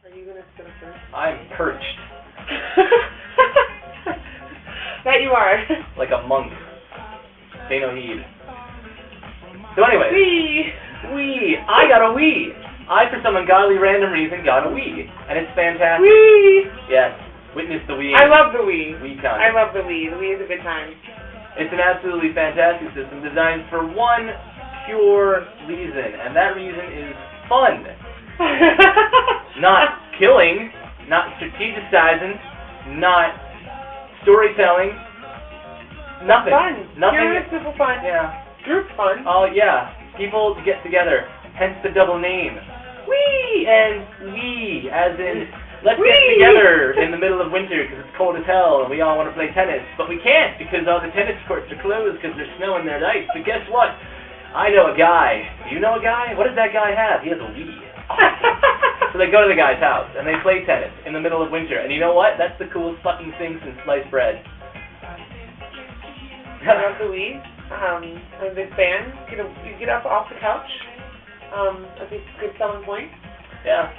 Are you gonna sit up first? I'm perched. That you are. Like a monk. Pay no heed. So anyway. Wii! I got a Wii! I, for some ungodly random reason, got a Wii. And it's fantastic. Wii! Yes. Witness the Wii. I love the Wii. Wii con. I love the Wii. The Wii is a good time. It's an absolutely fantastic system designed for one pure reason. And that reason is fun. Not killing. Not strategizing. Not storytelling. Nothing. Fun. Nothing. Pure and simple fun. Yeah. Group fun. Oh, yeah. People get together. Hence the double name. Wee! And we, as in, let's get together in the middle of winter because it's cold as hell and we all want to play tennis. But we can't because all the tennis courts are closed because there's snow and there's ice. But guess what? I know a guy. Do you know a guy? What does that guy have? He has a Wii. Awesome. So they go to the guy's house and they play tennis in the middle of winter. And you know what? That's the coolest fucking thing since sliced bread. I love the Wii. I'm a big fan. You get up off the couch. I think it's a good selling point. Yeah.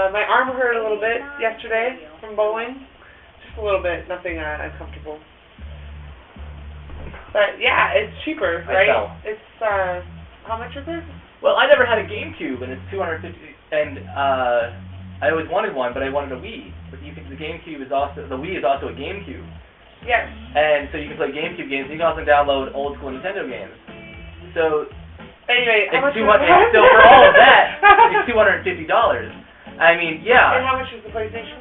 My arm hurt a little bit yesterday from bowling. Just a little bit. Nothing uncomfortable. But yeah, it's cheaper, right? It's how much is it? Well, I never had a GameCube, and it's $250. And I always wanted one, but I wanted a Wii. But you can, the Wii is also a GameCube. Yes. And so you can play GameCube games. You can also download old school Nintendo games. So anyway, how much? So for all of that, it's $250. I mean, yeah. And how much is the PlayStation?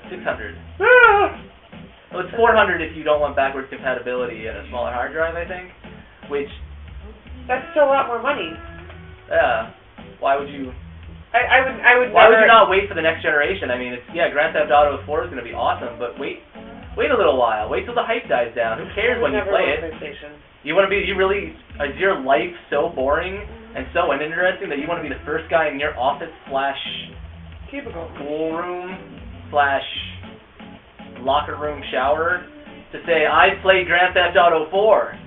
$600. Well, it's $400 if you don't want backwards compatibility and a smaller hard drive, I think. Which. That's still a lot more money. Yeah. Why would you? I would. Why would you not wait for the next generation? I mean, Grand Theft Auto 4 is going to be awesome, but wait a little while. Wait till the hype dies down. Who cares when you play it? Is your life so boring and so uninteresting that you want to be the first guy in your office / cubicle, pool room / locker room shower to say, I played Grand Theft Auto 4.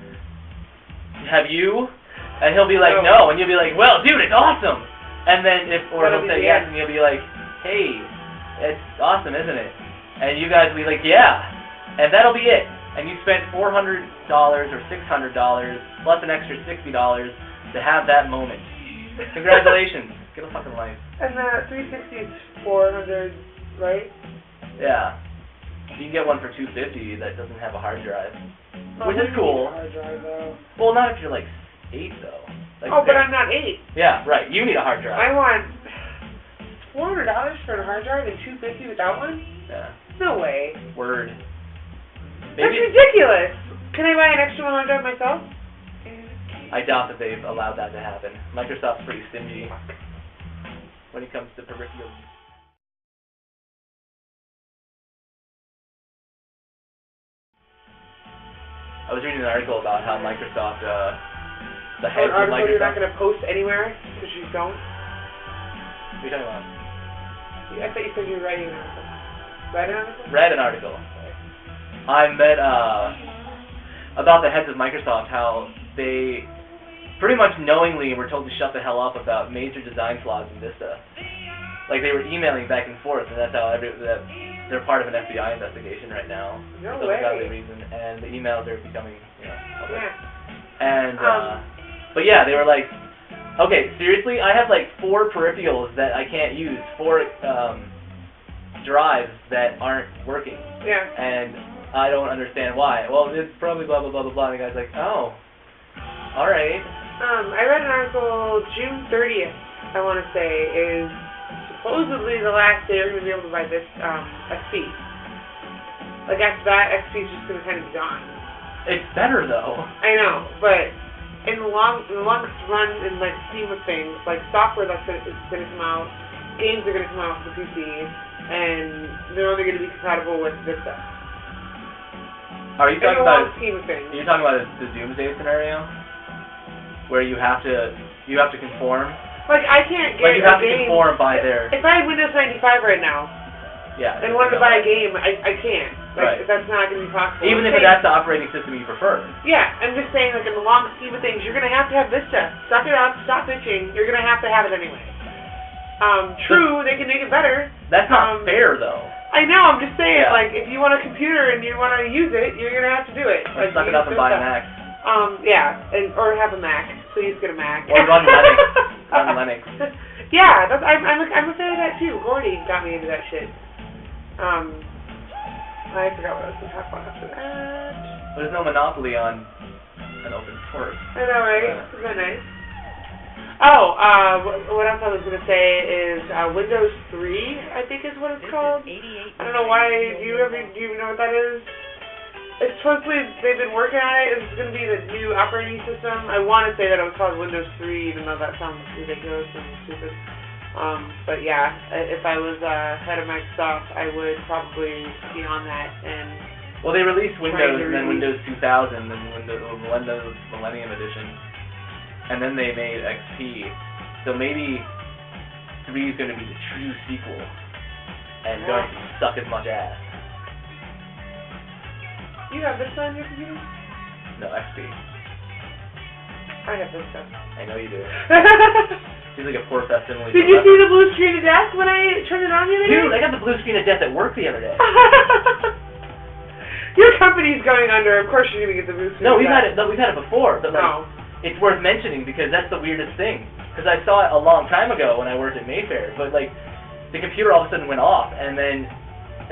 Have you? And he'll be like, no. And you'll be like, well, dude, it's awesome. And then he'll say yes, and you'll be like, hey, it's awesome, isn't it? And you guys will be like, yeah. And that'll be it. And you spent $400 or $600 plus an extra $60 to have that moment. Congratulations. Get a fucking life. And the 360 is $400, right? Yeah. You can get one for $250 that doesn't have a hard drive, which is cool. Hard drive, though. Well, not if you're like 8 though. Like but I'm not 8. Yeah, right. You need a hard drive. I want $400 for a hard drive and $250 without one? Yeah. No way. Word. That's ridiculous. Can I buy an extra hard drive myself? I doubt that they've allowed that to happen. Microsoft's pretty stingy when it comes to peripherals. I was reading an article about how Microsoft, the heads of Microsoft... you're not going to post anywhere because you don't? What are you talking about? I thought you said you were writing an article. Read an article? Read an article. I met, about the heads of Microsoft, how they pretty much knowingly were told to shut the hell up about major design flaws in Vista. Like, they were emailing back and forth, and that's how they're part of an FBI investigation right now. No for way. some godly reason, and the emails are becoming, public. Yeah. And, but yeah, they were like, okay, seriously, I have like 4 peripherals that I can't use, 4 drives that aren't working. Yeah. And I don't understand why. Well, it's probably blah, blah, blah, blah, blah. And the guy's like, oh, all right. I read an article June 30th, I want to say, is supposedly the last day we're going to be able to buy this XP. Like, after that, XP is just going to kind of be gone. It's better, though. I know, but in the longest run in, like, scheme of things, like, software that's going to come out, games are going to come out for the PC, and they're only going to be compatible with Vista. Are you talking about? Scheme of things. Are you talking about the Doomsday scenario, where you have to conform? Like, I can't get you have to conform by their. If I had Windows 95 right now, yeah, and wanted to buy a game, I can't. Like, right. That's not going to be possible. Even if that's the operating system you prefer. Yeah, I'm just saying, like, in the long scheme of things, you're going to have Vista. Suck it up, stop bitching. You're going to have it anyway. True, they can make it better. That's not fair, though. I know, I'm just saying, Yeah. like, if you want a computer and you want to use it, you're going to have to do it. Or Like, suck it use up and their buy a stuff. Mac. Yeah, or have a Mac. Please get a Mac. Or run Linux. Run Linux. Yeah, I'm a fan of that too. Gordy got me into that shit. I forgot what I was going to talk about after that. There's no monopoly on an open source. I know, right? Isn't that nice? Oh, what else I was going to say is Windows 3, I think is what it's called. I don't know why. Do you know what that is? It's supposedly, they've been working on it. It's going to be the new operating system. I want to say that it was called Windows 3, even though that sounds ridiculous and stupid. But yeah, if I was head of Microsoft, I would probably be on that. And well, they released Windows and then Windows 2000 and Windows Millennium Edition. And then they made XP. So maybe 3 is going to be the true sequel and going to suck as much ass. You have this on your computer? No, XP. I have this stuff. I know you do. Seems like a poor facsimile. Did you see the blue screen of death when I turned it on the other day? Dude, I got the blue screen of death at work the other day. Your company's going under. Of course you're going to get the blue screen No, of we've death. had it before, but like, it's worth mentioning because that's the weirdest thing. Because I saw it a long time ago when I worked at Mayfair, but like, the computer all of a sudden went off, and then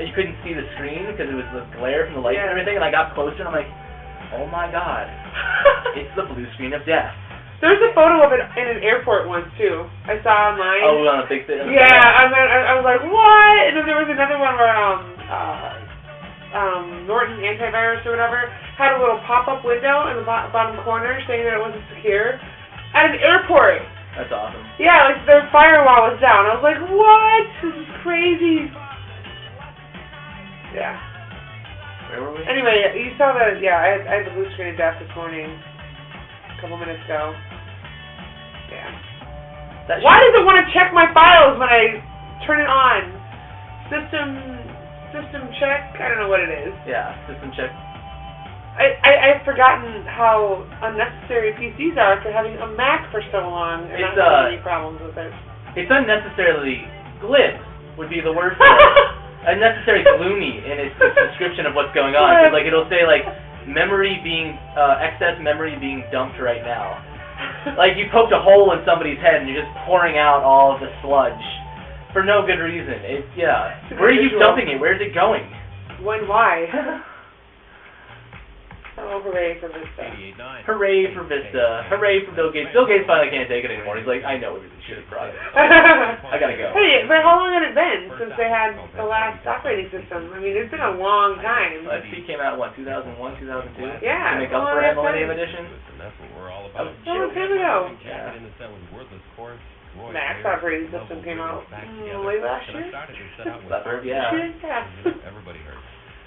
you couldn't see the screen because it was the glare from the lights and everything, and I got closer and I'm like, oh my god, it's the blue screen of death. There's a photo of it in an airport once too. I saw online. Oh, on a big thing? Yeah, I was like, what? And then there was another one where Norton Antivirus or whatever had a little pop-up window in the bottom corner saying that it wasn't secure at an airport. That's awesome. Yeah, like their firewall was down. I was like, what? This is crazy. Yeah. Where were we? Anyway, you saw that, yeah, I had the blue screen of death this morning, a couple minutes ago. Yeah. Why does it want to check my files when I turn it on? System check? I don't know what it is. Yeah, system check. I've forgotten how unnecessary PCs are after having a Mac for so long and not having any problems with it. It's unnecessarily glib, would be the word for it. Unnecessary gloomy in its description of what's going on. Cause, like, it'll say, like, excess memory being dumped right now. Like, you poked a hole in somebody's head and you're just pouring out all of the sludge for no good reason. Where are you dumping it? Where's it going? When? Why? Oh, hooray for Vista. Hooray for Vista. Hooray for Bill Gates. Bill Gates finally can't take it anymore. He's like, I know it was a shit product. I gotta go. Hey, but how long had it been since they had the last operating system? I mean, it's been a long time. XP came out, what, 2001, 2002? Yeah. To make up for it, Millennium Edition? That's what we're all about. A long time ago. Yeah. Max operating system came out late last year? I've heard, yeah. Everybody heard.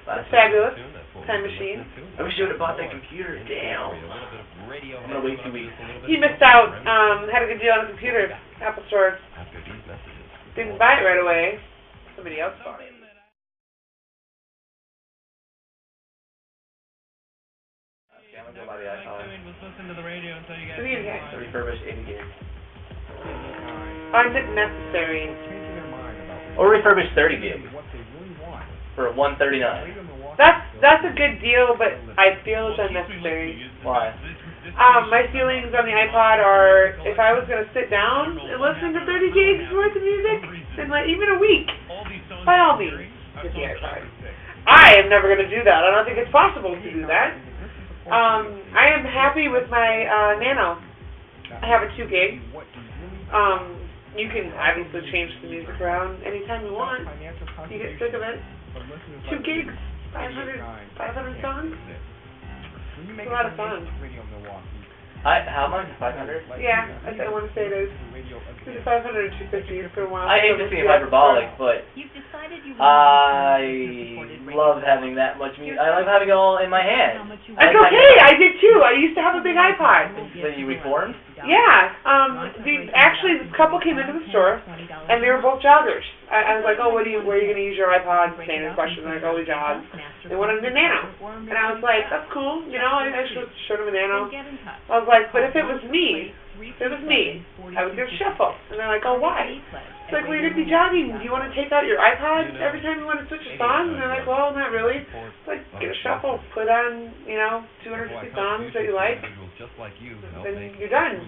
That's fabulous. Time machine. I wish you would have bought that computer. Damn. I'm gonna wait 2 weeks. He missed out. Had a good deal on the computer. Apple Store. Didn't buy it right away. Somebody else bought it. Okay, I'm gonna go buy the iPhone. The refurbished 80 gigs. Unnecessary. Or refurbished 30 gigs. For $139. That's a good deal, but I feel it's unnecessary. Why? My feelings on the iPod are, if I was going to sit down and listen to 30 gigs worth of music, then like even a week, by all means, get the iPod. I am never going to do that. I don't think it's possible to do that. I am happy with my Nano. I have a 2 gig. You can obviously change the music around anytime you want. You get sick of it. 2 gigs, 500 songs. It's a lot of fun. How much? 500? Yeah, I want to say it is. It's 500 or 250 for a while. I hate to seem hyperbolic, but I love having that much music. I love having it all in my hand. It's okay, I did too. I used to have a big iPod. So you reformed? Yeah. Actually, this couple came into the store, and they were both joggers. I was like, oh, where are you going to use your iPod? Standard question. They're like, oh, we jog. They wanted a Nano. And I was like, that's cool. You know, I showed them a Nano. I was like, but if it was me, It was me. I was going to shuffle. And they're like, oh, why? It's like, well, you're going to be jogging. Do you want to take out your iPod every time you want to switch a song? And they're like, well, not really. It's like, get a shuffle. Put on, 250 songs that you like. And you're done.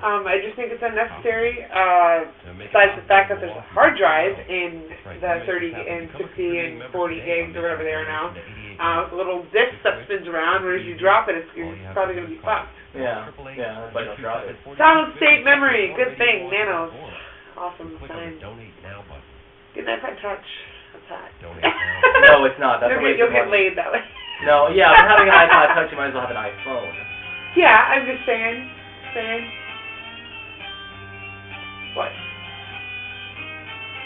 I just think it's unnecessary. Besides the fact that there's a hard drive in the 30 and 60 and 40 gigs or whatever they are now. With a little disc that spins around, whereas you drop it, it's probably going to be fucked. Yeah, that's why I don't drop it. Solid state memory, good thing. Nanos, awesome design. Get an iPod Touch. That's hot. No, it's not. That's You'll get laid that way. No, yeah, if you're having an iPod Touch, you might as well have an iPhone. Yeah, I'm just saying. What?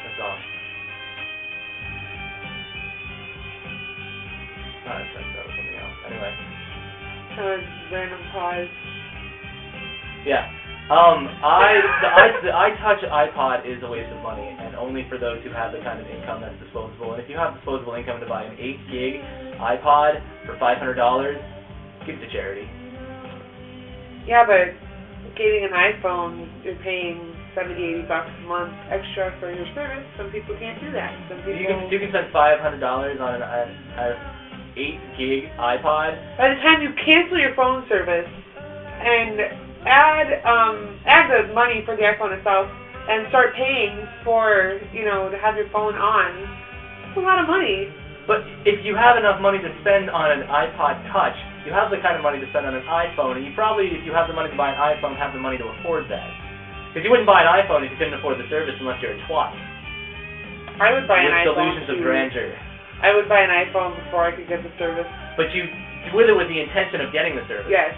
That's all. That was something else. Anyway. Random pause. Yeah. The iTouch iPod is a waste of money, and only for those who have the kind of income that's disposable. And if you have disposable income to buy an 8 gig iPod for $500, give it to charity. Yeah, but getting an iPhone, you're paying $70-80 a month extra for your service. Some people can't do that. Some people You can spend $500 on an 8 gig iPod. By the time you cancel your phone service and add the money for the iPhone itself and start paying for, to have your phone on, it's a lot of money. But if you have enough money to spend on an iPod Touch, you have the kind of money to spend on an iPhone, and you probably, if you have the money to buy an iPhone, have the money to afford that. Because you wouldn't buy an iPhone if you couldn't afford the service unless you're a twat. I would buy an iPhone delusions of grandeur. I would buy an iPhone before I could get the service. But you do it with the intention of getting the service. Yes.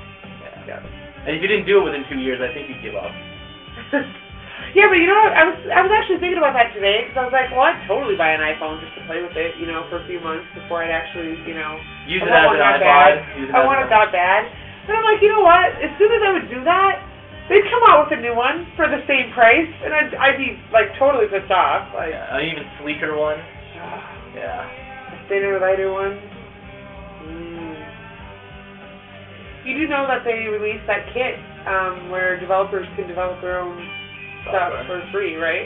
Yeah. And if you didn't do it within 2 years, I think you'd give up. Yeah, but you know what? I was actually thinking about that today, because I was like, well, I'd totally buy an iPhone just to play with it, for a few months before I'd actually, use it as an iPod. I want it that bad. And I'm like, you know what? As soon as I would do that, they'd come out with a new one for the same price, and I'd be like totally pissed off. Like, yeah, an even sleeker one. Yeah. A thinner, lighter one. You do know that they released that kit where developers can develop their own stuff for free, right?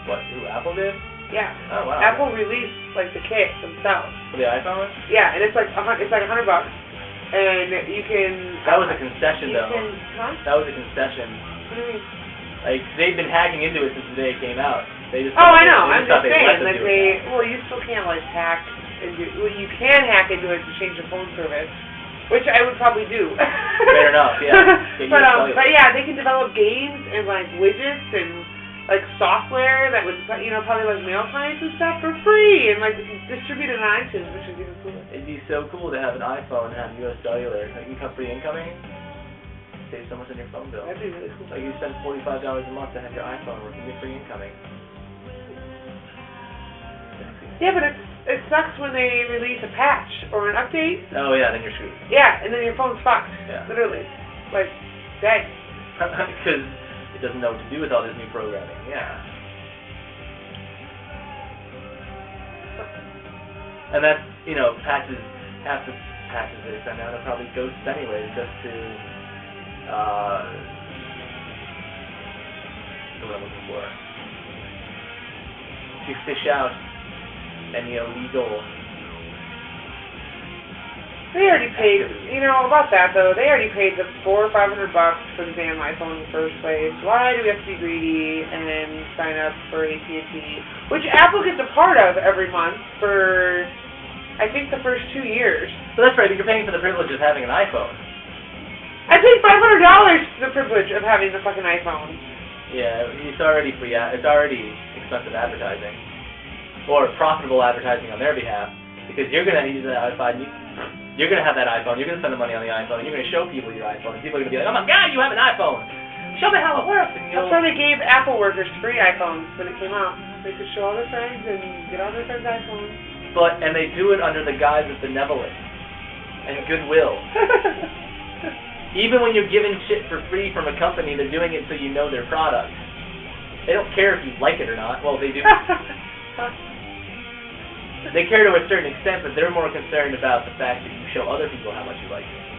What? Who, Apple did? Yeah. Oh wow. Apple released like the kit themselves. For the iPhone? Yeah, and it's like $100, and you can. That was a concession, though. That was a concession. What do you mean? Like they've been hacking into it since the day it came out. They just. I know. I'm just saying, you still can't like hack into. Well, you can hack into it to change your phone service. Which I would probably do. Fair enough, yeah. But yeah, they can develop games and like widgets and like software that would probably like mail clients and stuff for free and like distribute it on iTunes, which is even cooler. It'd be so cool to have an iPhone and have US Cellular, like free incoming. Save so much on your phone bill. That'd be really cool. Like you spend $45 a month to have your iPhone working, get free incoming. Yeah, but it sucks when they release a patch or an update. Oh yeah, then you're screwed. Yeah, and then your phone's fucked. Yeah. Literally. Like, dead. Because it doesn't know what to do with all this new programming. Yeah. And that's, patches, half the patches they send out are probably ghosts anyway, just to, what I'm looking for. To fish out any illegal. They already paid, about that though, they already paid the $400 or $500 for the damn iPhone in the first place. Why do we have to be greedy and then sign up for AT&T? Which Apple gets a part of every month for, I think, the first 2 years. So that's right, but you're paying for the privilege of having an iPhone. I paid $500 for the privilege of having the fucking iPhone. Yeah, it's already free, it's already expensive advertising. Or profitable advertising on their behalf, because you're going to use that iPod, you're going to have that iPhone, you're going to spend the money on the iPhone, and you're going to show people your iPhone, and people are going to be like, oh my god, you have an iPhone! Show me how it works! That's why they gave Apple workers free iPhones when it came out. They could show all their friends and get all their friends' iPhones. And they do it under the guise of benevolence and goodwill. Even when you're given shit for free from a company, they're doing it so you know their product. They don't care if you like it or not. Well, they do. They care to a certain extent, but they're more concerned about the fact that you show other people how much you like it.